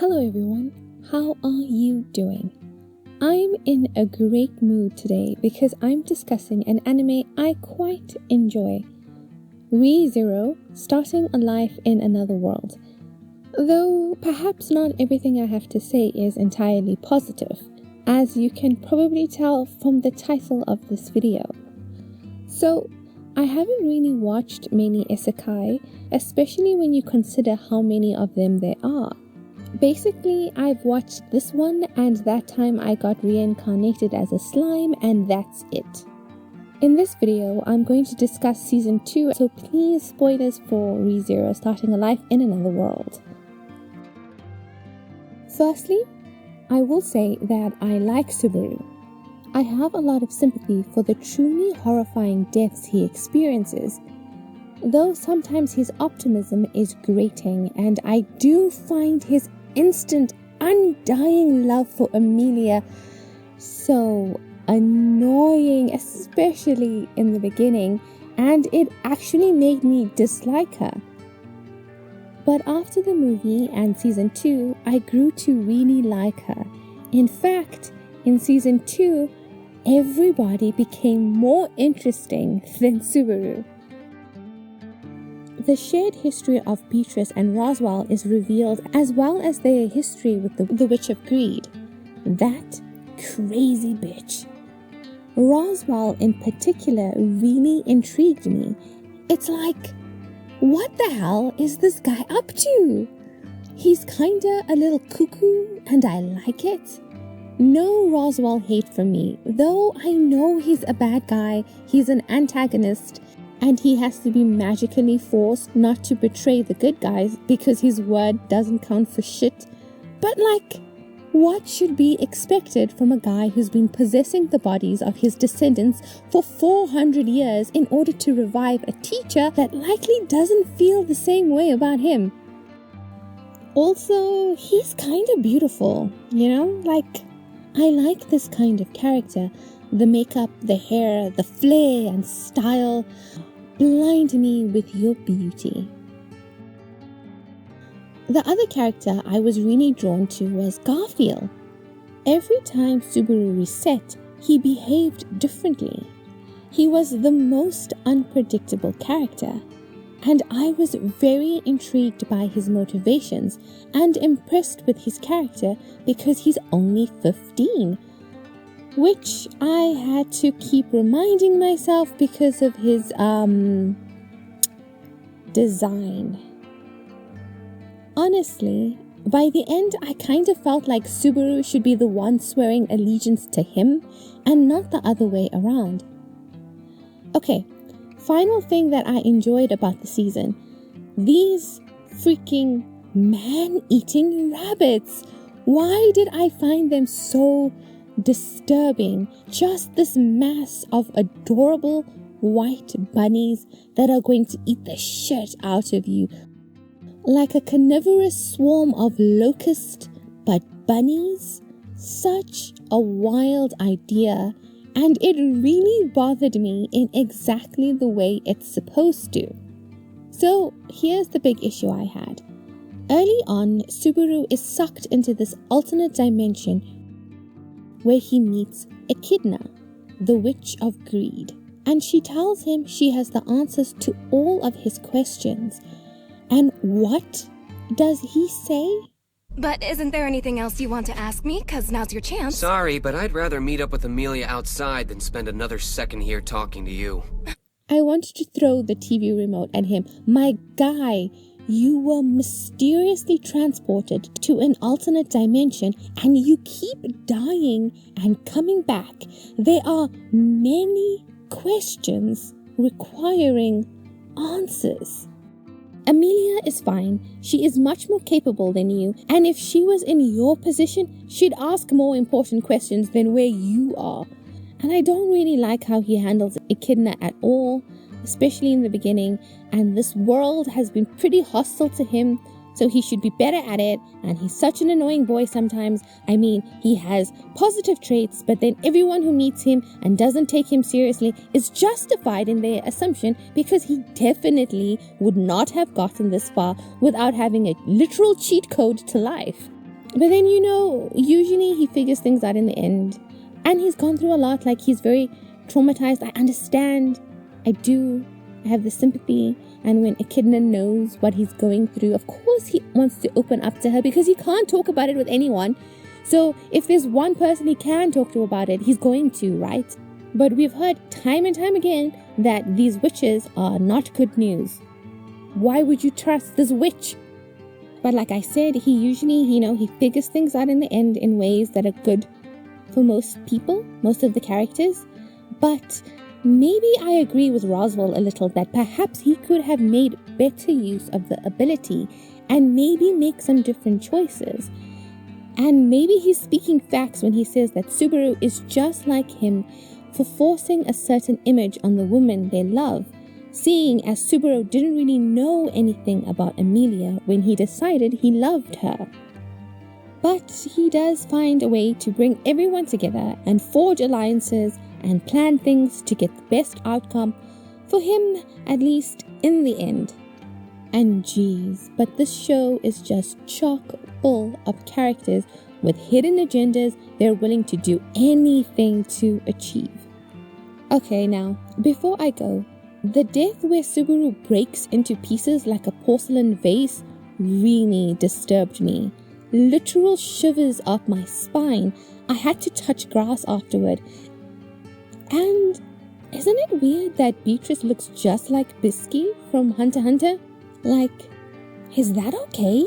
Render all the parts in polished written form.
Hello everyone, how are you doing? I'm in a great mood today because I'm discussing an anime I quite enjoy. Re:Zero, Starting a Life in Another World. Though perhaps not everything I have to say is entirely positive, as you can probably tell from the title of this video. So, I haven't really watched many isekai, especially when you consider how many of them there are. Basically, I've watched this one and that time I got reincarnated as a slime and that's it. In this video, I'm going to discuss season 2, so please spoilers for Re:Zero, Starting a Life in Another World. Firstly, I will say that I like Subaru. I have a lot of sympathy for the truly horrifying deaths he experiences, though sometimes his optimism is grating and I do find his instant, undying love for Amelia so annoying, especially in the beginning, and it actually made me dislike her. But after the movie and season 2, I grew to really like her. In fact, in season 2, everybody became more interesting than Subaru. The shared history of Beatrice and Roswaal is revealed, as well as their history with the Witch of Greed. That crazy bitch. Roswaal in particular really intrigued me. It's like, what the hell is this guy up to? He's kinda a little cuckoo and I like it. No Roswaal hate from me, though I know he's a bad guy, he's an antagonist, and he has to be magically forced not to betray the good guys because his word doesn't count for shit. But like, what should be expected from a guy who's been possessing the bodies of his descendants for 400 years in order to revive a teacher that likely doesn't feel the same way about him? Also, he's kind of beautiful, you know? Like, I like this kind of character. The makeup, the hair, the flair and style. Blind me with your beauty. The other character I was really drawn to was Garfield. Every time Subaru reset, he behaved differently. He was the most unpredictable character, and I was very intrigued by his motivations and impressed with his character because he's only 15. Which I had to keep reminding myself because of his design. Honestly, by the end I kind of felt like Subaru should be the one swearing allegiance to him and not the other way around. Okay, final thing that I enjoyed about the season. These freaking man-eating rabbits. Why did I find them so disturbing? Just this mass of adorable white bunnies that are going to eat the shit out of you. Like a carnivorous swarm of locusts, but bunnies? Such a wild idea, and it really bothered me in exactly the way it's supposed to. So here's the big issue I had. Early on, Subaru is sucked into this alternate dimension where he meets Echidna, the Witch of Greed, and she tells him she has the answers to all of his questions. And what does he say? But isn't there anything else you want to ask me? 'Cause now's your chance. Sorry, but I'd rather meet up with Amelia outside than spend another second here talking to you. I wanted to throw the TV remote at him. My guy, you were mysteriously transported to an alternate dimension and you keep dying and coming back. There are many questions requiring answers. Amelia is fine. She is much more capable than you, and if she was in your position, she'd ask more important questions than where you are. And I don't really like how he handles Echidna at all, especially in the beginning, and this world has been pretty hostile to him, so he should be better at it, and he's such an annoying boy sometimes. I mean, he has positive traits, but then everyone who meets him and doesn't take him seriously is justified in their assumption because he definitely would not have gotten this far without having a literal cheat code to life. But then, usually he figures things out in the end. And he's gone through a lot. Like, he's very traumatized. I understand. I do. I have the sympathy. And when Echidna knows what he's going through, of course he wants to open up to her because he can't talk about it with anyone. So if there's one person he can talk to about it, he's going to, right? But we've heard time and time again that these witches are not good news. Why would you trust this witch? But like I said, he usually, he figures things out in the end in ways that are good for most people, most of the characters. But maybe I agree with Roswaal a little that perhaps he could have made better use of the ability and maybe make some different choices. And maybe he's speaking facts when he says that Subaru is just like him for forcing a certain image on the woman they love, seeing as Subaru didn't really know anything about Amelia when he decided he loved her. But he does find a way to bring everyone together and forge alliances and plan things to get the best outcome for him, at least in the end. And geez, but this show is just chock full of characters with hidden agendas they're willing to do anything to achieve. Okay, now, before I go, the death where Subaru breaks into pieces like a porcelain vase really disturbed me. Literal shivers up my spine. I had to touch grass afterward. And isn't it weird that Beatrice looks just like Bisky from Hunter x Hunter? Like, is that okay?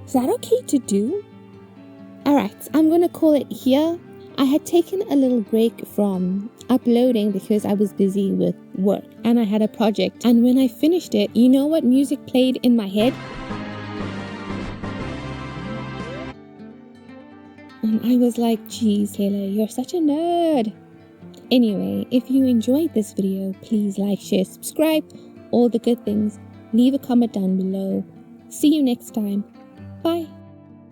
Is that okay to do? Alright, I'm gonna call it here. I had taken a little break from uploading because I was busy with work and I had a project. And when I finished it, you know what music played in my head? And I was like, geez, Taylor, you're such a nerd. Anyway, if you enjoyed this video, please like, share, subscribe, all the good things. Leave a comment down below. See you next time. Bye.